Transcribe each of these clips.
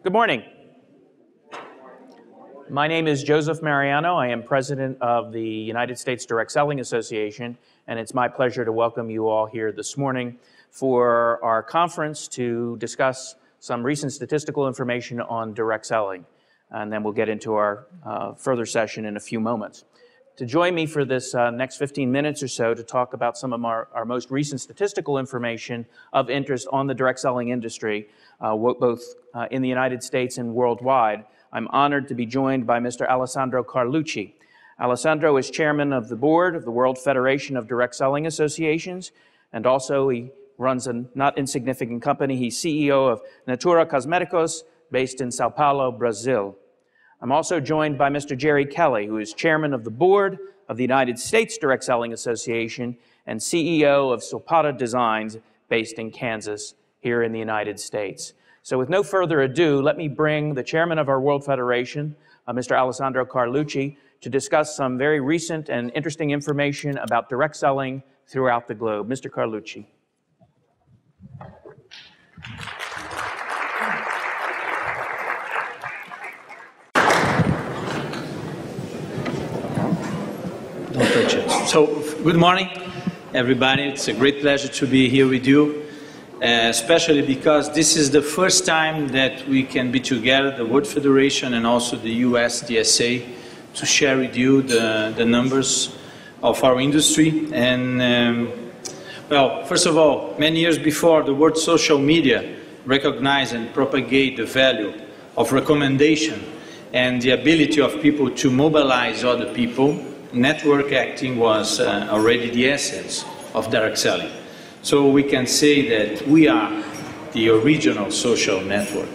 Good morning. My name is Joseph Mariano. I am president of the United States Direct Selling Association, and it's my pleasure to welcome you all here this morning for our conference to discuss some recent statistical information on direct selling. And then we'll get into our further session in a few moments. To join me for this next 15 minutes or so to talk about some of our most recent statistical information of interest on the direct selling industry, both in the United States and worldwide, I'm honored to be joined by Mr. Alessandro Carlucci. Alessandro is chairman of the board of the World Federation of Direct Selling Associations, and also he runs a not insignificant company. He's CEO of Natura Cosméticos, based in Sao Paulo, Brazil. I'm also joined by Mr. Jerry Kelly, who is chairman of the board of the United States Direct Selling Association and CEO of Zapata Designs, based in Kansas, here in the United States. So with no further ado, let me bring the chairman of our World Federation, Mr. Alessandro Carlucci, to discuss some very recent and interesting information about direct selling throughout the globe. Mr. Carlucci. Don't touch it. So, good morning, everybody. It's a great pleasure to be here with you, especially because this is the first time that we can be together, the World Federation and also the US DSA, to share with you the numbers of our industry. And, well, first of all, many years before, the word social media recognized and propagate the value of recommendation and the ability of people to mobilize other people. Network acting was already the essence of direct selling. So we can say that we are the original social network.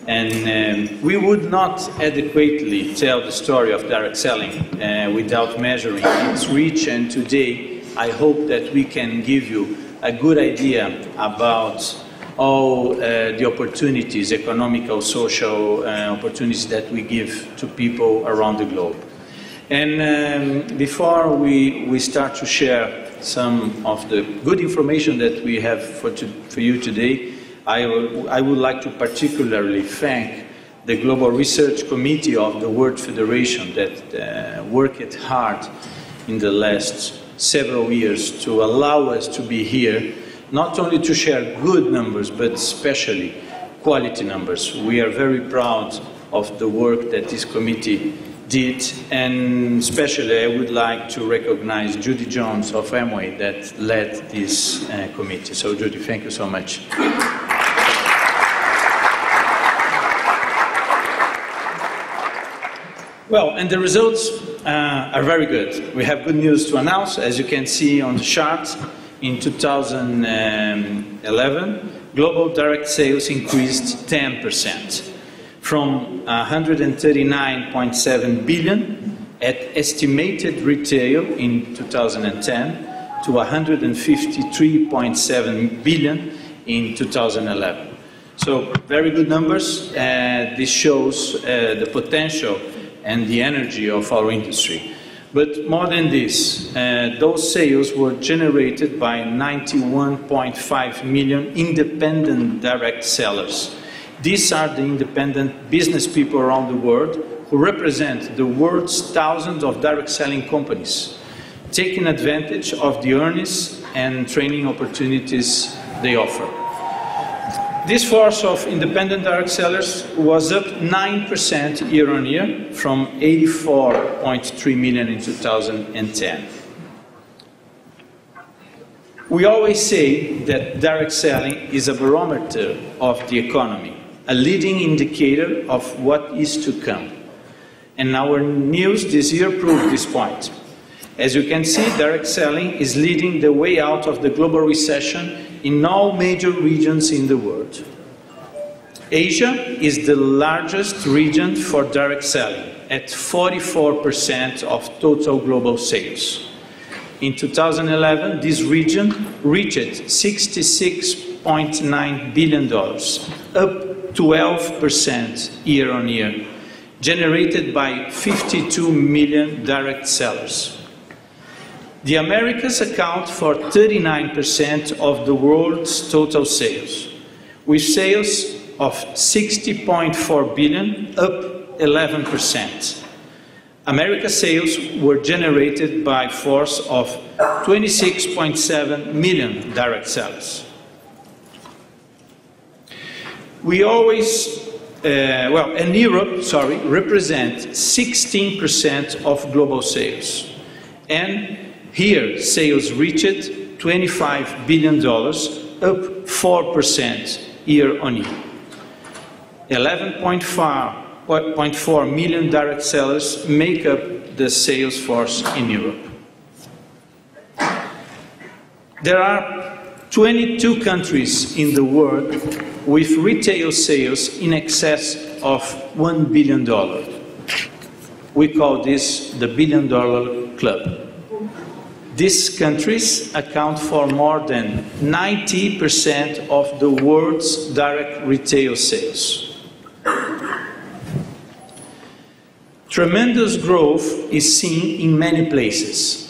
And we would not adequately tell the story of direct selling without measuring its reach. And today, I hope that we can give you a good idea about all the opportunities, economical, social opportunities that we give to people around the globe. And before we start to share some of the good information that we have for you today, I would like to particularly thank the Global Research Committee of the World Federation that worked hard in the last several years to allow us to be here, not only to share good numbers, but especially quality numbers. We are very proud of the work that this committee did, and especially I would like to recognize Judy Jones of Amway that led this committee. So Judy, thank you so much. Well, and the results are very good. We have good news to announce. As you can see on the chart, in 2011, global direct sales increased 10%. From 139.7 billion at estimated retail in 2010 to 153.7 billion in 2011. So very good numbers. This shows the potential and the energy of our industry. But more than this, those sales were generated by 91.5 million independent direct sellers. These are the independent business people around the world who represent the world's thousands of direct selling companies, taking advantage of the earnings and training opportunities they offer. This force of independent direct sellers was up 9% year on year from 84.3 million in 2010. We always say that direct selling is a barometer of the economy, a leading indicator of what is to come. And our news this year proved this point. As you can see, direct selling is leading the way out of the global recession in all major regions in the world. Asia is the largest region for direct selling, at 44% of total global sales. In 2011, this region reached $66.9 billion, up 12% year on year, generated by 52 million direct sellers. The Americas account for 39% of the world's total sales, with sales of 60.4 billion, up 11%. America sales were generated by force of 26.7 million direct sellers. We always, and Europe, represent 16% of global sales. And here, sales reached $25 billion, up 4% year on year. 11.4 million direct sellers make up the sales force in Europe. There are 22 countries in the world with retail sales in excess of $1 billion. We call this the $1 billion club. These countries account for more than 90% of the world's direct retail sales. Tremendous growth is seen in many places.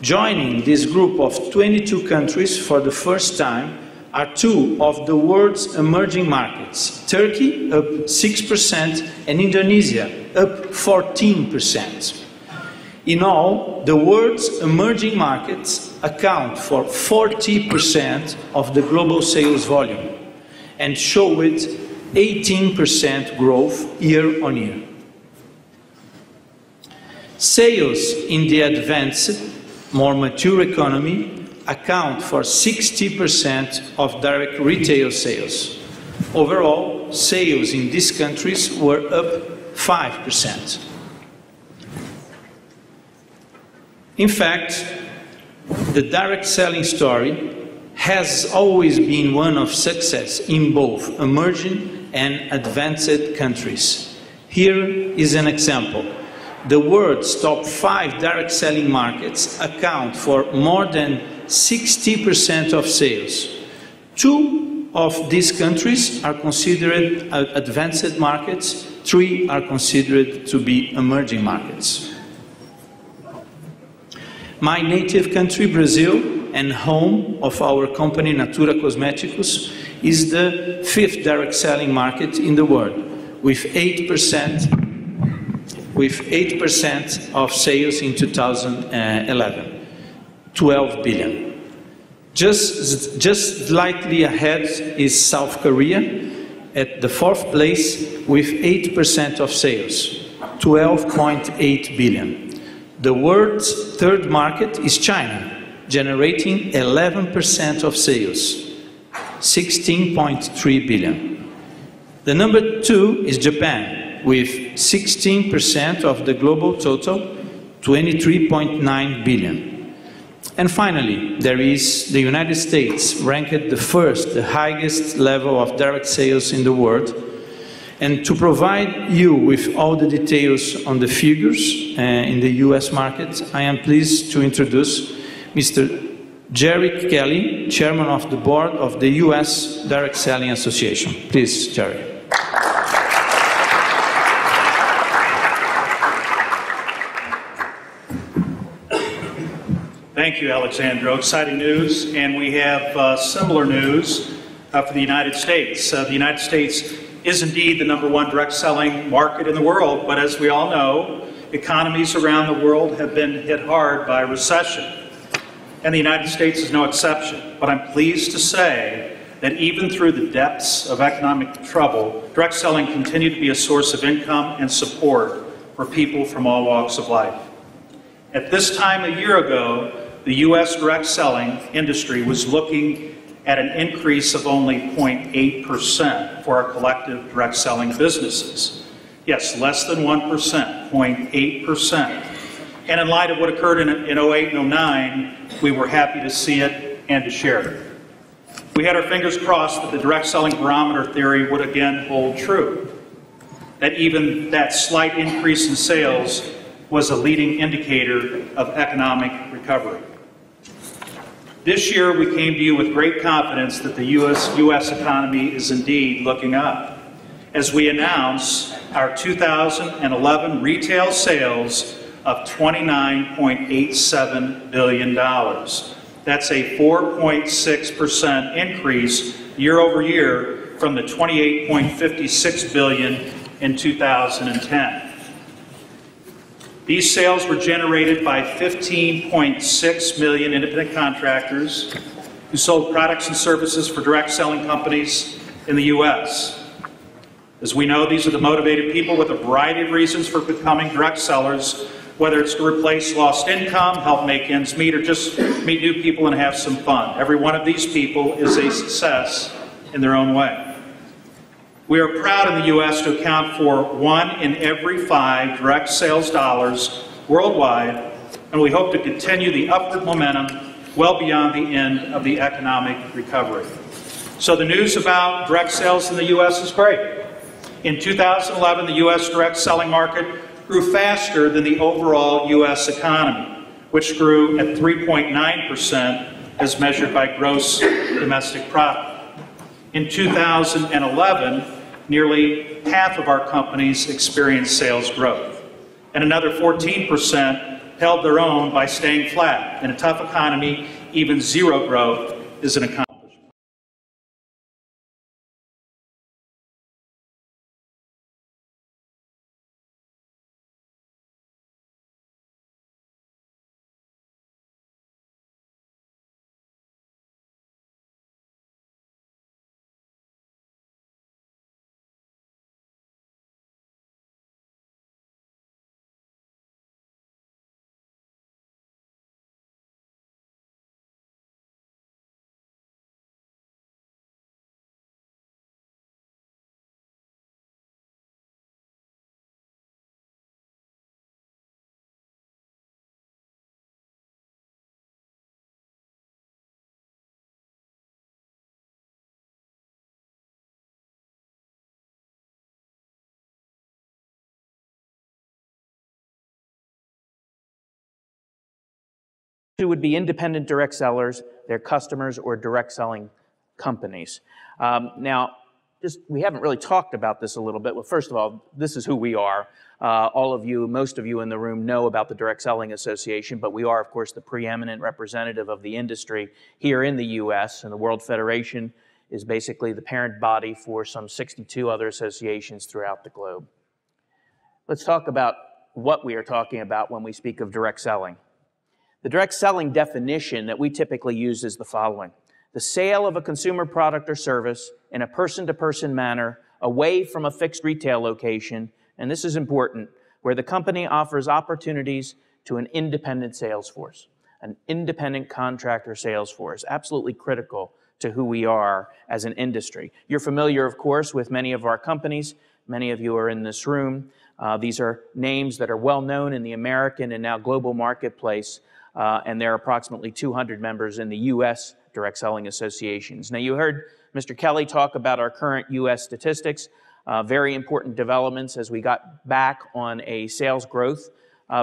Joining this group of 22 countries for the first time are two of the world's emerging markets, Turkey up 6% and Indonesia up 14%. In all, the world's emerging markets account for 40% of the global sales volume and showed 18% growth year on year. Sales in the advanced, more mature economy account for 60% of direct retail sales. Overall, sales in these countries were up 5%. In fact, the direct selling story has always been one of success in both emerging and advanced countries. Here is an example. The world's top 5 direct selling markets account for more than 60% of sales. 2 of these countries are considered advanced markets, 3 are considered to be emerging markets. My native country, Brazil, and home of our company Natura Cosméticos, is the 5th direct selling market in the world, with 8% of sales in 2011, 12 billion. Just slightly ahead is South Korea, at the 4th place with 8% of sales, 12.8 billion. The world's 3rd market is China, generating 11% of sales, 16.3 billion. The number 2 is Japan, with 16% of the global total, 23.9 billion. And finally, there is the United States, ranked the 1st, the highest level of direct sales in the world. And to provide you with all the details on the figures in the US market, I am pleased to introduce Mr. Jerry Kelly, Chairman of the Board of the US Direct Selling Association. Please, Jerry. Thank you, Alexandro. Exciting news, and we have similar news for the United States. The United States is indeed the #1 direct selling market in the world, but as we all know, economies around the world have been hit hard by recession, and the United States is no exception. But I'm pleased to say that even through the depths of economic trouble, direct selling continued to be a source of income and support for people from all walks of life. At this time a year ago, the U.S. direct selling industry was looking at an increase of only 0.8% for our collective direct selling businesses. Yes, less than 1%, 0.8%. And in light of what occurred in 08 and 09, we were happy to see it and to share it. We had our fingers crossed that the direct selling barometer theory would again hold true, that even that slight increase in sales was a leading indicator of economic recovery. This year, we came to you with great confidence that the U.S. economy is indeed looking up, as we announce our 2011 retail sales of $29.87 billion. That's a 4.6% increase year over year from the $28.56 billion in 2010. These sales were generated by 15.6 million independent contractors who sold products and services for direct selling companies in the U.S. As we know, these are the motivated people with a variety of reasons for becoming direct sellers, whether it's to replace lost income, help make ends meet, or just meet new people and have some fun. Every one of these people is a success in their own way. We are proud in the U.S. to account for 1 in every 5 direct sales dollars worldwide, and we hope to continue the upward momentum well beyond the end of the economic recovery. So the news about direct sales in the U.S. is great. In 2011, the U.S. direct selling market grew faster than the overall U.S. economy, which grew at 3.9% as measured by gross domestic product. In 2011, nearly half of our companies experienced sales growth, and another 14% held their own by staying flat. In a tough economy, even zero growth is an accomplishment. Who would be independent direct sellers, their customers, or direct selling companies. Now, we haven't really talked about this a little bit. Well, first of all, this is who we are. All of you, most of you in the room know about the Direct Selling Association, but we are, of course, the preeminent representative of the industry here in the U.S., and the World Federation is basically the parent body for some 62 other associations throughout the globe. Let's talk about what we are talking about when we speak of direct selling. The direct selling definition that we typically use is the following: the sale of a consumer product or service in a person-to-person manner away from a fixed retail location, and this is important, where the company offers opportunities to an independent sales force, an independent contractor sales force, absolutely critical to who we are as an industry. You're familiar, of course, with many of our companies. Many of you are in this room. These are names that are well known in the American and now global marketplace. And there are approximately 200 members in the U.S. Direct Selling Associations. Now, you heard Mr. Kelly talk about our current U.S. statistics, very important developments as we got back on a sales growth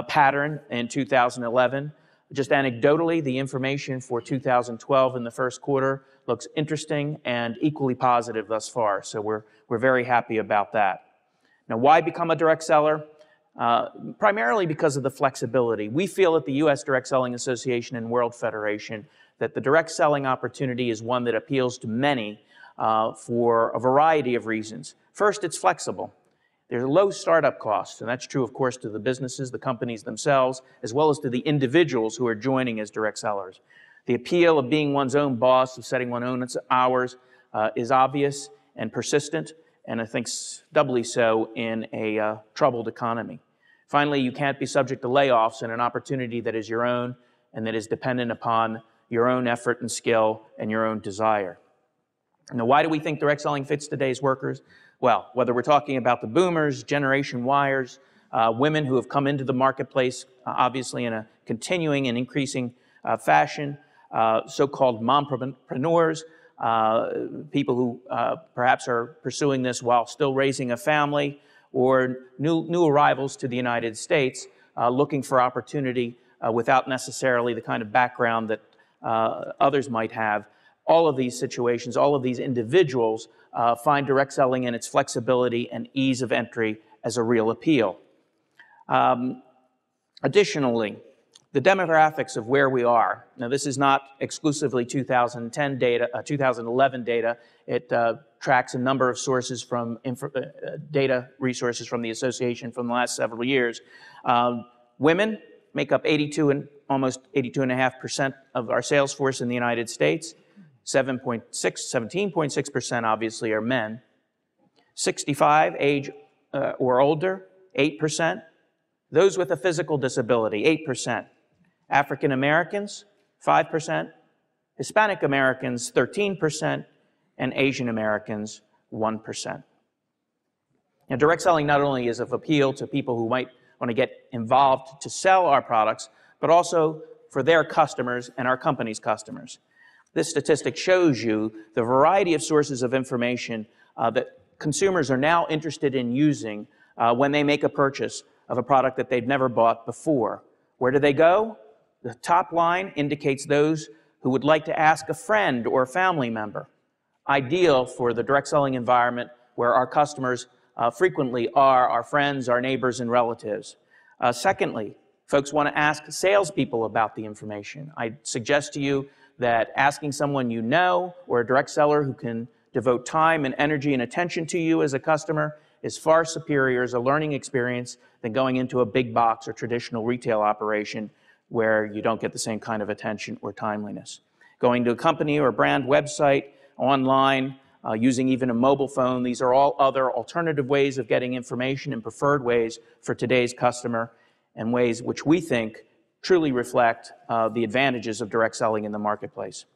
pattern in 2011. Just anecdotally, the information for 2012 in the first quarter looks interesting and equally positive thus far, so we're very happy about that. Now, why become a direct seller? Primarily because of the flexibility. We feel at the U.S. Direct Selling Association and World Federation that the direct selling opportunity is one that appeals to many for a variety of reasons. First, it's flexible. There's low startup costs, and that's true, of course, to the businesses, the companies themselves, as well as to the individuals who are joining as direct sellers. The appeal of being one's own boss, of setting one's own hours, is obvious and persistent, and I think doubly so in a troubled economy. Finally, you can't be subject to layoffs in an opportunity that is your own and that is dependent upon your own effort and skill and your own desire. Now, why do we think direct selling fits today's workers? Well, whether we're talking about the boomers, Generation Yers, women who have come into the marketplace, obviously in a continuing and increasing fashion, so-called mompreneurs, people who perhaps are pursuing this while still raising a family, or new arrivals to the United States looking for opportunity without necessarily the kind of background that others might have. All of these situations, all of these individuals find direct selling in its flexibility and ease of entry as a real appeal. Additionally, the demographics of where we are. Now, this is not exclusively 2010 data, 2011 data. It tracks a number of sources from data resources from the association from the last several years. Women make up almost 82.5% of our sales force in the United States. 17.6% obviously are men. 65 age or older, 8%. Those with a physical disability, 8%. African Americans, 5%. Hispanic Americans, 13%. And Asian Americans, 1%. Now, direct selling not only is of appeal to people who might want to get involved to sell our products, but also for their customers and our company's customers. This statistic shows you the variety of sources of information that consumers are now interested in using when they make a purchase of a product that they've never bought before. Where do they go? The top line indicates those who would like to ask a friend or family member. Ideal for the direct selling environment where our customers frequently are our friends, our neighbors, and relatives. Secondly, folks want to ask salespeople about the information. I suggest to you that asking someone you know or a direct seller who can devote time and energy and attention to you as a customer is far superior as a learning experience than going into a big box or traditional retail operation where you don't get the same kind of attention or timeliness. Going to a company or brand website, online, using even a mobile phone, these are all other alternative ways of getting information and preferred ways for today's customer, and ways which we think truly reflect the advantages of direct selling in the marketplace.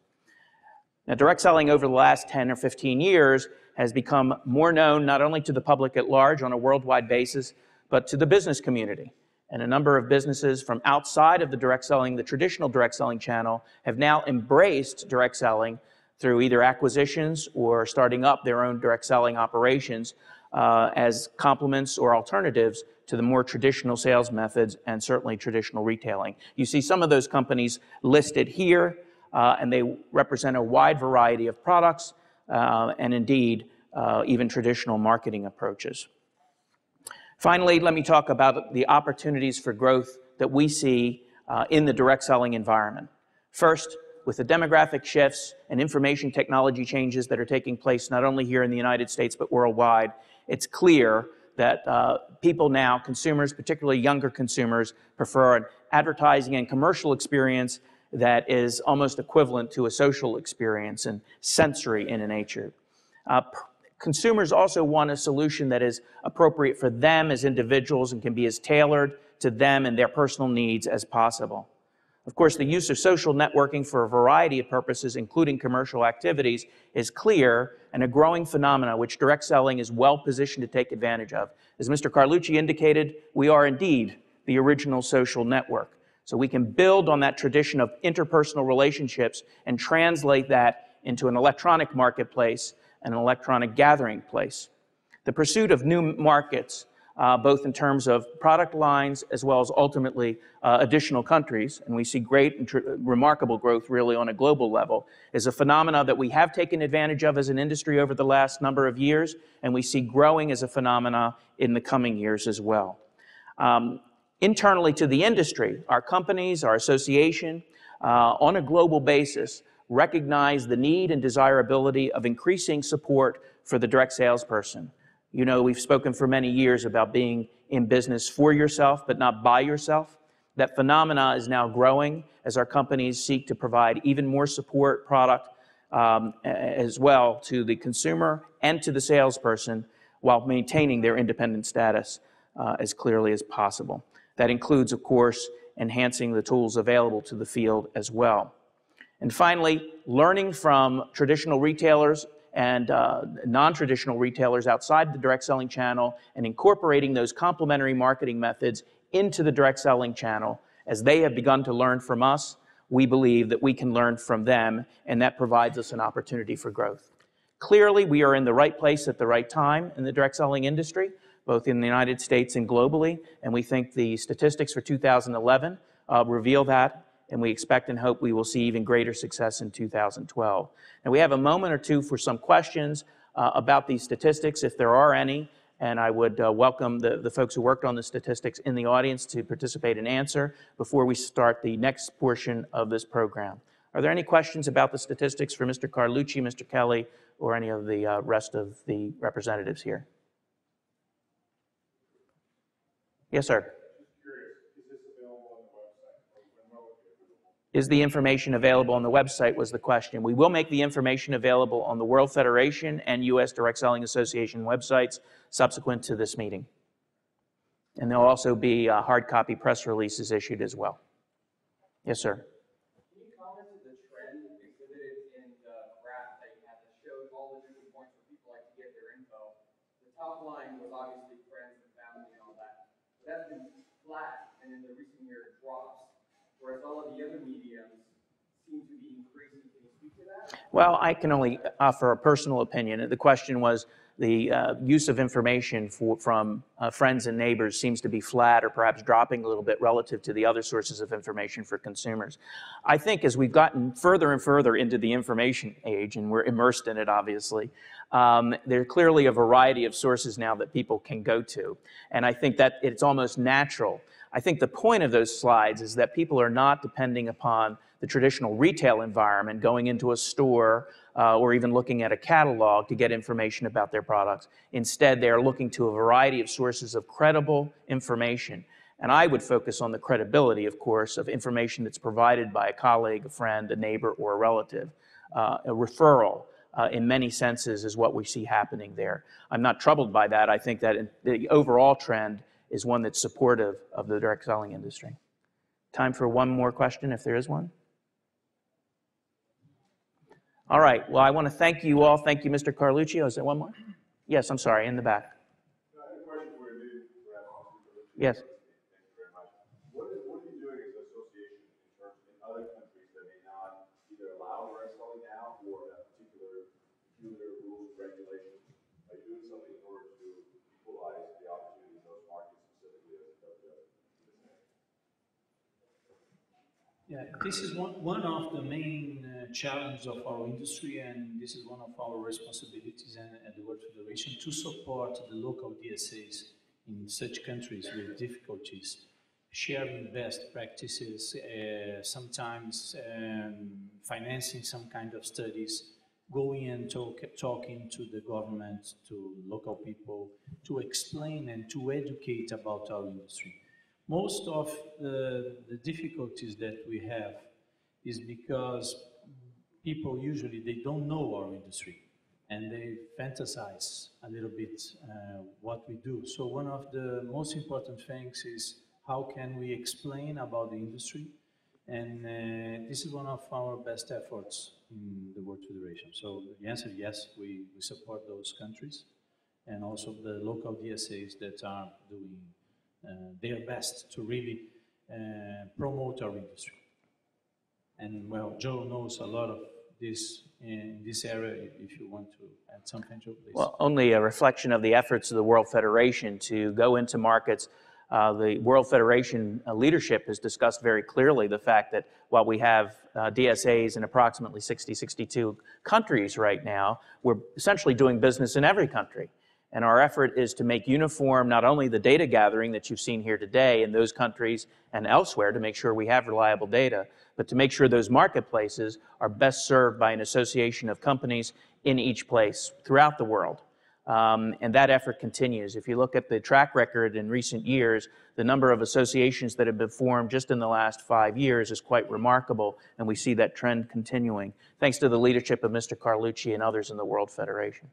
Now, direct selling over the last 10 or 15 years has become more known not only to the public at large on a worldwide basis, but to the business community. And a number of businesses from outside of the traditional direct selling channel have now embraced direct selling through either acquisitions or starting up their own direct selling operations as complements or alternatives to the more traditional sales methods and certainly traditional retailing. You see some of those companies listed here, and they represent a wide variety of products and indeed even traditional marketing approaches. Finally, let me talk about the opportunities for growth that we see in the direct selling environment. First, with the demographic shifts and information technology changes that are taking place not only here in the United States but worldwide, it's clear that people now, consumers, particularly younger consumers, prefer an advertising and commercial experience that is almost equivalent to a social experience and sensory in nature. Consumers also want a solution that is appropriate for them as individuals and can be as tailored to them and their personal needs as possible. Of course, the use of social networking for a variety of purposes, including commercial activities, is clear and a growing phenomena which direct selling is well positioned to take advantage of. As Mr. Carlucci indicated, we are indeed the original social network. So we can build on that tradition of interpersonal relationships and translate that into an electronic marketplace and an electronic gathering place. The pursuit of new markets, both in terms of product lines as well as ultimately additional countries, and we see great and remarkable growth really on a global level, is a phenomena that we have taken advantage of as an industry over the last number of years, and we see growing as a phenomena in the coming years as well. Internally to the industry, our companies, our association, on a global basis, recognize the need and desirability of increasing support for the direct salesperson. You know, we've spoken for many years about being in business for yourself, but not by yourself. That phenomena is now growing as our companies seek to provide even more support product as well to the consumer and to the salesperson while maintaining their independent status as clearly as possible. That includes, of course, enhancing the tools available to the field as well. And finally, learning from traditional retailers and non-traditional retailers outside the direct selling channel and incorporating those complementary marketing methods into the direct selling channel. As they have begun to learn from us, we believe that we can learn from them, and that provides us an opportunity for growth. Clearly, we are in the right place at the right time in the direct selling industry, both in the United States and globally, and we think the statistics for 2011 reveal that, and we expect and hope we will see even greater success in 2012. And we have a moment or two for some questions about these statistics, if there are any, and I would welcome the folks who worked on the statistics in the audience to participate and answer before we start the next portion of this program. Are there any questions about the statistics for Mr. Carlucci, Mr. Kelly, or any of the rest of the representatives here? Yes, sir. Is the information available on the website was the question. We will make the information available on the World Federation and U.S. Direct Selling Association websites subsequent to this meeting. And there'll also be hard copy press releases issued as well. Yes, sir. Can you comment on the trend exhibited in the graph that you had that showed all the different points where people like to get their info? The top line was obviously friends and family and all that. But that's been flat, and in the recent year it drops. Whereas all of the other mediums seem to be increasing. Can you speak to that? Well, I can only offer a personal opinion. The question was the use of information from friends and neighbors seems to be flat or perhaps dropping a little bit relative to the other sources of information for consumers. I think as we've gotten further and further into the information age, and we're immersed in it obviously, there are clearly a variety of sources now that people can go to. And I think that it's almost natural. I think the point of those slides is that people are not depending upon the traditional retail environment, going into a store or even looking at a catalog to get information about their products. Instead, they are looking to a variety of sources of credible information. And I would focus on the credibility, of course, of information that's provided by a colleague, a friend, a neighbor, or a relative. A referral, in many senses, is what we see happening there. I'm not troubled by that. I think that the overall trend is one that's supportive of the direct selling industry. Time for one more question, if there is one. All right, well, I want to thank you all. Thank you, Mr. Carlucci. Oh, is there one more? Yes, I'm sorry, in the back. Yes. What are you doing as an association in terms in other countries that may not either allow direct selling now or have particular rules and regulations? Are you doing something in order to equalize the opportunity in those markets specifically as the Yeah, this is one of the main challenges of our industry, and this is one of our responsibilities at the World Federation to support the local DSAs in such countries with difficulties, sharing best practices, sometimes financing some kind of studies, going and talking to the government, to local people, to explain and to educate about our industry. Most of the difficulties that we have is because people usually, they don't know our industry and they fantasize a little bit what we do. So one of the most important things is how can we explain about the industry, and this is one of our best efforts in the World Federation. So the answer, yes, we support those countries and also the local DSAs that are doing their best to really promote our industry. And well, Joe knows a lot of this in this area. If you want to add something, Joe, please. Well, only a reflection of the efforts of the World Federation to go into markets. The World Federation leadership has discussed very clearly the fact that while we have DSAs in approximately 62 countries right now, we're essentially doing business in every country. And our effort is to make uniform not only the data gathering that you've seen here today in those countries and elsewhere to make sure we have reliable data, but to make sure those marketplaces are best served by an association of companies in each place throughout the world. And that effort continues. If you look at the track record in recent years, the number of associations that have been formed just in the last 5 years is quite remarkable, and we see that trend continuing, thanks to the leadership of Mr. Carlucci and others in the World Federation.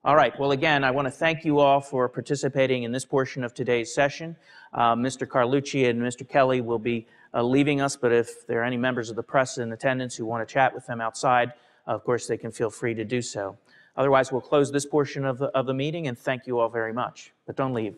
All right, well, again, I want to thank you all for participating in this portion of today's session. Mr. Carlucci and Mr. Kelly will be leaving us, but if there are any members of the press in attendance who want to chat with them outside, of course, they can feel free to do so. Otherwise, we'll close this portion of the meeting, and thank you all very much. But don't leave.